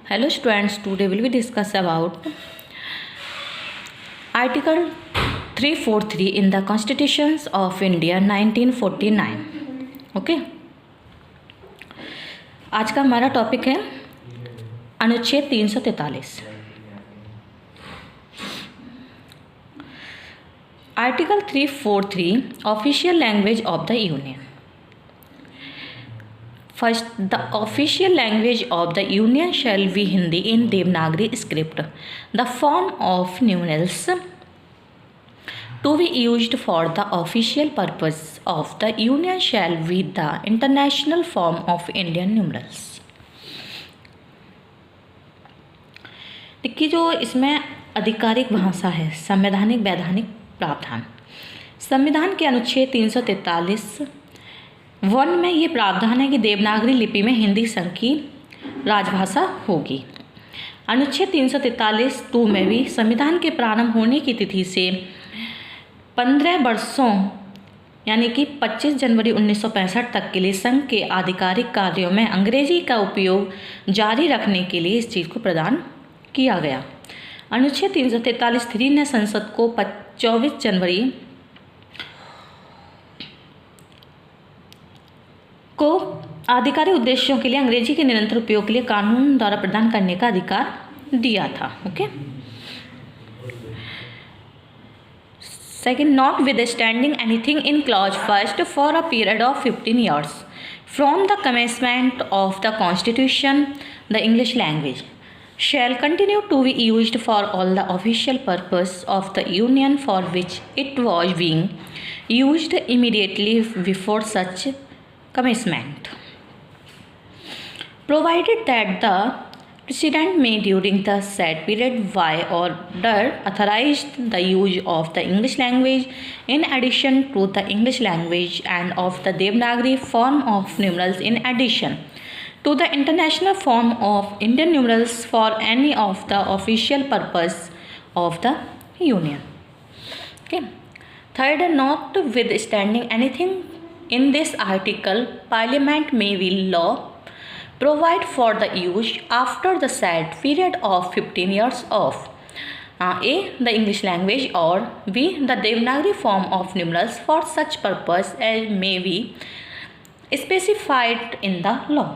Hello students, today will we discuss about Article 343 in the Constitutions of India 1949. Okay आज का हमारा topic है अनुच्छेद 343. Article 343 Official Language of the Union. First, the official language of the Union shall be Hindi in Devanagari script. The form of numerals to be used for the official purpose of the Union shall be the international form of Indian numerals. देखिए, जो इसमें आधिकारिक भाषा है, संवैधानिक वैधानिक प्रावधान. संविधान के अनुच्छेद 343 वन में ये प्रावधान है कि देवनागरी लिपि में हिंदी संघ की राजभाषा होगी. अनुच्छेद 343 2 में भी संविधान के प्रारंभ होने की तिथि से 15 वर्षों यानी कि 25 जनवरी 1965 तक के लिए संघ के आधिकारिक कार्यों में अंग्रेजी का उपयोग जारी रखने के लिए इस चीज़ को प्रदान किया गया. अनुच्छेद 343(3) ने संसद को 24 जनवरी को आधिकारिक उद्देश्यों के लिए अंग्रेजी के निरंतर उपयोग के लिए कानून द्वारा प्रदान करने का अधिकार दिया था. Okay. Second, not with standing anything in clause first for a period of 15 years from the commencement of the constitution the English language shall continue to be used for all the official purpose of the Union for which it was being used immediately before such commencement, provided that the President may during the said period by order authorize the use of the English language in addition to the English language and of the Devanagari form of numerals in addition to the international form of Indian numerals for any of the official purpose of the Union. Okay. Third, notwithstanding anything in this article, Parliament may will law provide for the use after the said period of 15 years of A. the English language or B. the Devanagari form of numerals for such purpose as may be specified in the law.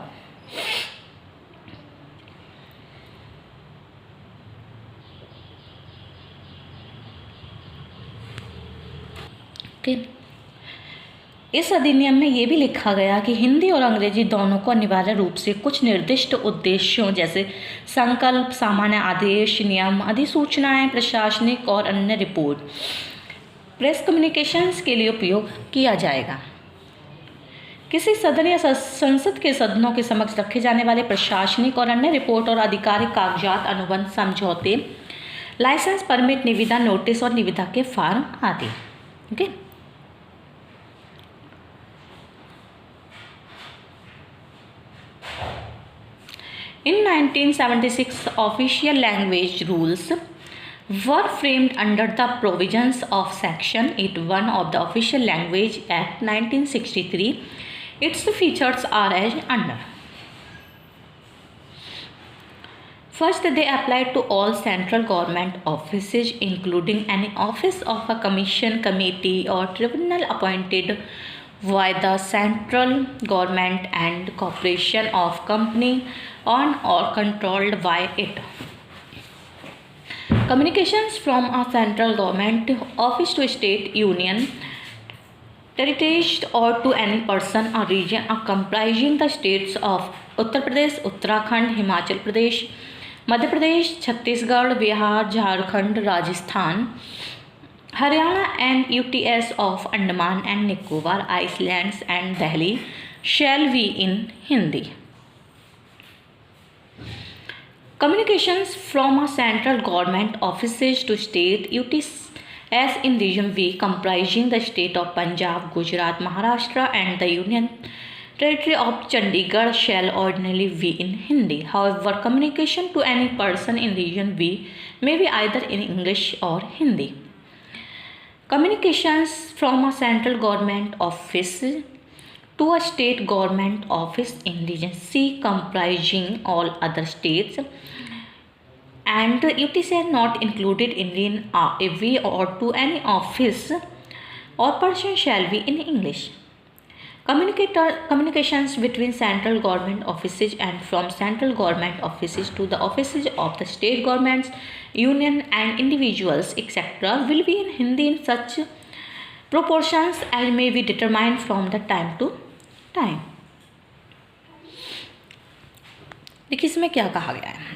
इस अधिनियम में ये भी लिखा गया कि हिंदी और अंग्रेजी दोनों को अनिवार्य रूप से कुछ निर्दिष्ट उद्देश्यों जैसे संकल्प, सामान्य आदेश, नियम, अधिसूचनाएं, प्रशासनिक और अन्य रिपोर्ट, प्रेस कम्युनिकेशंस के लिए उपयोग किया जाएगा. किसी सदन या संसद के सदनों के समक्ष रखे जाने वाले प्रशासनिक और अन्य रिपोर्ट और आधिकारिक कागजात, अनुबंध, समझौते, लाइसेंस, परमिट, निविदा, नोटिस और निविदा के फॉर्म आदि. Okay. In 1976, official language rules were framed under the provisions of Section 81 of the Official Language Act 1963. Its features are as under. First, they apply to all central government offices, including any office of a commission, committee, or tribunal appointed by the central government and corporation of company on or controlled by it. Communications from a central government office to state, union, territories or to any person or region comprising the states of Uttar Pradesh, Uttarakhand, Himachal Pradesh, Madhya Pradesh, Chhattisgarh, Bihar, Jharkhand, Rajasthan, Haryana and UTS of Andaman and Nicobar Islands and Delhi shall be in Hindi. Communications from a central government offices to state UTS as in region B comprising the state of Punjab, Gujarat, Maharashtra and the Union Territory of Chandigarh shall ordinarily be in Hindi. However, communication to any person in region B may be either in English or Hindi. Communications from a central government office to a state government office in region C comprising all other states, and UTC are not included in AV or to any office or person shall be in English. Communications between central government offices and from central government offices to the offices of the state governments, union and individuals etc. will be in Hindi in such proportions as may be determined from the time to time. देखिए इसमें क्या कहा गया है,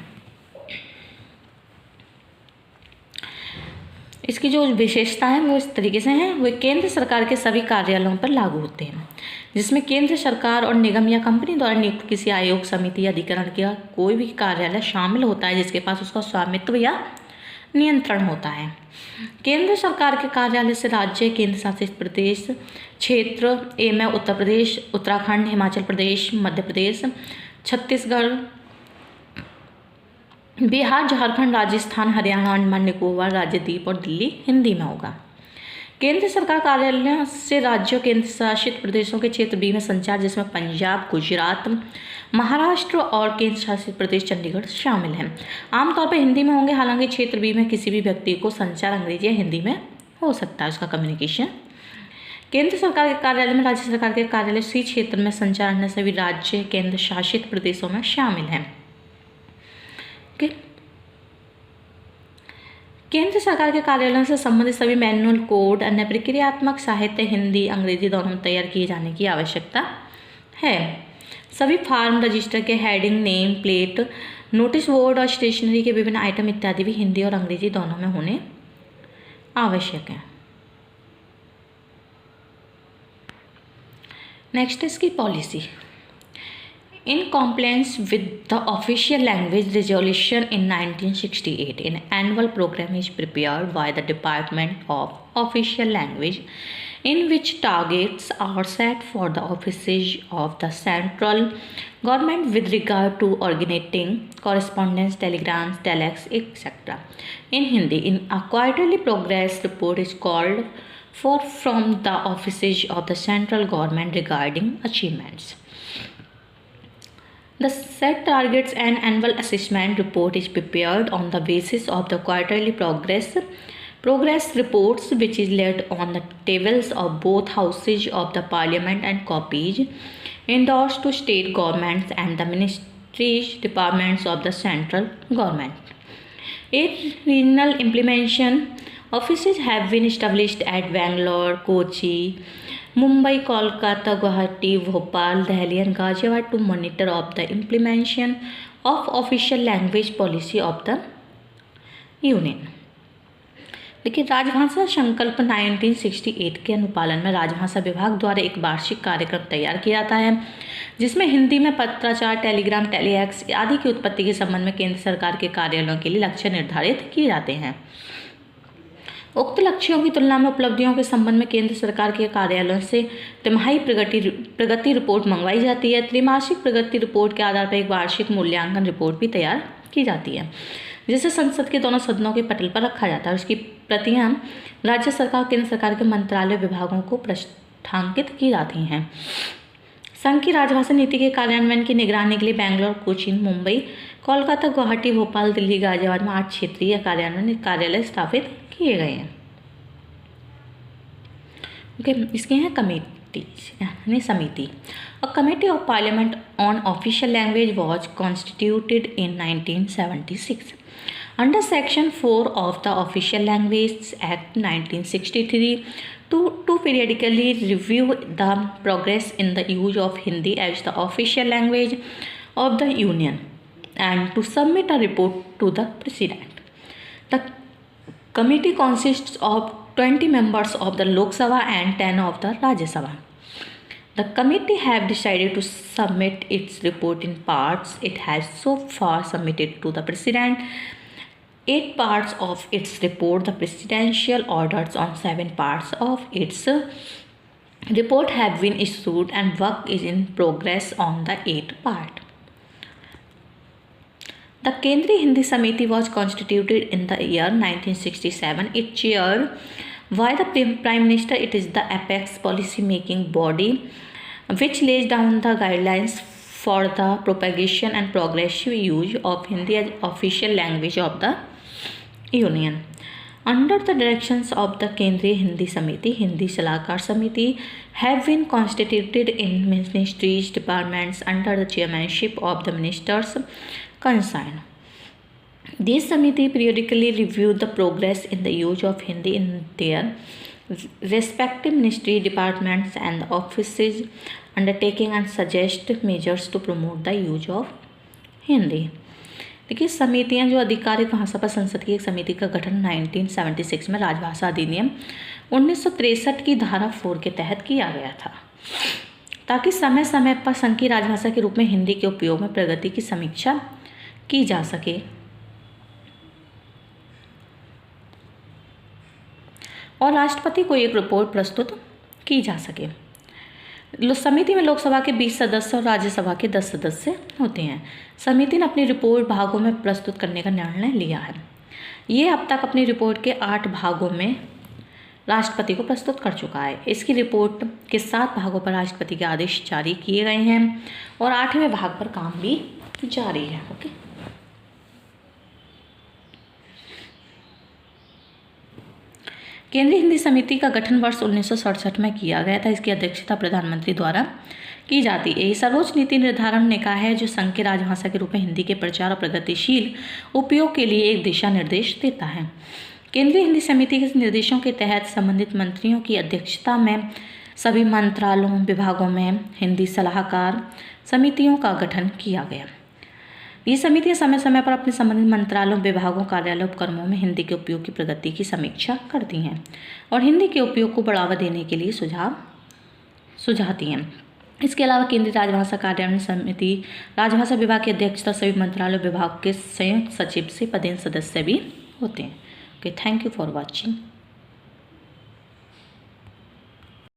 इसकी जो विशेषता है वो इस तरीके से हैं। वो केंद्र सरकार के सभी कार्यालयों पर लागू होते हैं जिसमें केंद्र सरकार और निगम या कंपनी द्वारा नियुक्त किसी आयोग, समिति या अधिकरण का कोई भी कार्यालय शामिल होता है जिसके पास उसका स्वामित्व या नियंत्रण होता है। केंद्र सरकार के कार्यालय से राज्य, केंद्र शासित प्रदेश, क्षेत्र ए में उत्तर प्रदेश, उत्तराखंड, हिमाचल प्रदेश, मध्य प्रदेश, छत्तीसगढ़, बिहार, झारखंड, राजस्थान, हरियाणा, अंडमान निकोबार, राज्यद्वीप और दिल्ली हिंदी में होगा। केंद्र सरकार कार्यालय से राज्यों, केंद्र शासित प्रदेशों के क्षेत्र बी में संचार जिसमें पंजाब, गुजरात, महाराष्ट्र और केंद्र शासित प्रदेश चंडीगढ़ शामिल हैं, आमतौर पर हिंदी में होंगे। हालांकि क्षेत्र बी में किसी भी व्यक्ति को संचार अंग्रेजी या हिंदी में हो सकता है उसका कम्युनिकेशन। केंद्र सरकार के कार्यालय में राज्य सरकार के कार्यालय सी क्षेत्र में संचार अन्य सभी राज्य, केंद्र शासित प्रदेशों में शामिल हैं। केंद्र सरकार के कार्यालयों से संबंधित सभी मैनुअल, कोड, अन्य प्रक्रियात्मक साहित्य हिंदी, अंग्रेजी दोनों में तैयार किए जाने की आवश्यकता है। सभी फार्म, रजिस्टर के heading, name plate, notice board और स्टेशनरी के विभिन्न आइटम इत्यादि भी हिंदी और अंग्रेजी दोनों में होने आवश्यक हैं। नेक्स्ट इसकी policy. In compliance with the official language resolution in 1968, an annual program is prepared by the Department of Official Language in which targets are set for the offices of the central government with regard to originating correspondence, telegrams, telex, etc. in Hindi. In a quarterly progress report is called for from the offices of the central government regarding achievements. The set targets and annual assessment report is prepared on the basis of the quarterly progress reports which is laid on the tables of both houses of the parliament and copies endorsed to state governments and the ministries departments of the central government. 8 regional implementation offices have been established at Bangalore, Kochi, Mumbai, Kolkata, Guwahati, Bhopal, Delhi and Ghaziabad to monitor of the implementation of official language policy of the Union. देखिए राजभाषा संकल्प 1968 के अनुपालन में राजभाषा विभाग द्वारा एक वार्षिक कार्यक्रम तैयार किया जाता है जिसमें हिंदी में पत्राचार, टेलीग्राम, टेलीएक्स आदि की उत्पत्ति के संबंध में केंद्र सरकार के कार्यालयों के लिए लक्ष्य निर्धारित किए जाते हैं। उक्त लक्ष्यों की तुलना में उपलब्धियों के संबंध में केंद्र सरकार के कार्यालयों से तिमाही प्रगति रिपोर्ट मंगवाई जाती है। त्रैमासिक प्रगति रिपोर्ट के आधार पर एक वार्षिक मूल्यांकन रिपोर्ट भी तैयार की जाती है जिसे संसद के दोनों सदनों के पटल पर रखा जाता है। उसकी प्रतियां राज्य सरकार, केंद्र सरकार के मंत्रालय, विभागों को प्रस्थांकित की जाती हैं। संघ की राजभाषा नीति के कार्यान्वयन की निगरानी के लिए बेंगलोर, कोचीन, मुंबई, कोलकाता, गुवाहाटी, भोपाल, दिल्ली, गाजियाबाद में 8 क्षेत्रीय कार्यान्वयन कार्यालय स्थापित किए गए हैं। ओके, इसके हैं कमेटीज यानी समिति। A committee of parliament on official language was constituted in 1976 under section 4 of the Official Language Act 1963 to periodically review the progress in the use of Hindi as the official language of the Union and to submit a report to the President. The committee consists of 20 members of the Lok Sabha and 10 of the Rajya Sabha. The committee have decided to submit its report in parts. It has so far submitted to the President 8 parts of its report. The presidential orders on 7 parts of its report have been issued and work is in progress on the 8th part. The Kendriya Hindi Samiti was constituted in the year 1967. It chaired by the Prime Minister. It is the apex policy making body which lays down the guidelines for the propagation and progressive use of Hindi as official language of the Union. Under the directions of the Kendriya Hindi Samiti, Hindi Salahkar Samiti have been constituted in ministries, departments under the chairmanship of the ministers concerned. This Samiti periodically review the progress in the use of Hindi in their respective ministry, departments and offices, undertaking and suggest measures to promote the use of Hindi. देखिए, समितियां जो आधिकारिक भाषा पर संसद की एक समिति का गठन 1976 में राजभाषा अधिनियम 1963 की धारा 4 के तहत किया गया था, ताकि समय समय पर संघ की राजभाषा के रूप में हिंदी के उपयोग में प्रगति की समीक्षा की जा सके और राष्ट्रपति को एक रिपोर्ट प्रस्तुत की जा सके। समिति में लोकसभा के 20 सदस्य और राज्यसभा के 10 सदस्य होते हैं। समिति ने अपनी रिपोर्ट भागों में प्रस्तुत करने का निर्णय लिया है। ये अब तक अपनी रिपोर्ट के 8 भागों में राष्ट्रपति को प्रस्तुत कर चुका है। इसकी रिपोर्ट के 7 भागों पर राष्ट्रपति के आदेश जारी किए गए हैं और 8वें भाग पर काम भी जारी है। ओके, केंद्रीय हिंदी समिति का गठन वर्ष 1967 में किया गया था। इसकी अध्यक्षता प्रधानमंत्री द्वारा की जाती है। सर्वोच्च नीति निर्धारण निकाय है जो संघ की राजभाषा के रूप में हिंदी के प्रचार और प्रगतिशील उपयोग के लिए एक दिशा निर्देश देता है। केंद्रीय हिंदी समिति के निर्देशों के तहत संबंधित मंत्रियों की अध्यक्षता में सभी मंत्रालयों, विभागों में हिंदी सलाहकार समितियों का गठन किया गया। ये समितियां समय समय पर अपने संबंधित मंत्रालयों, विभागों, कार्यालयों, उपक्रमों में हिंदी के उपयोग की प्रगति की समीक्षा करती हैं और हिंदी के उपयोग को बढ़ावा देने के लिए सुझाव सुझाती हैं। इसके अलावा केंद्रीय राजभाषा कार्यान्वयन समिति राजभाषा विभाग की अध्यक्षता सभी मंत्रालयों, विभाग के संयुक्त सचिव से पदेन सदस्य भी होते हैं। Okay, thank you for watching.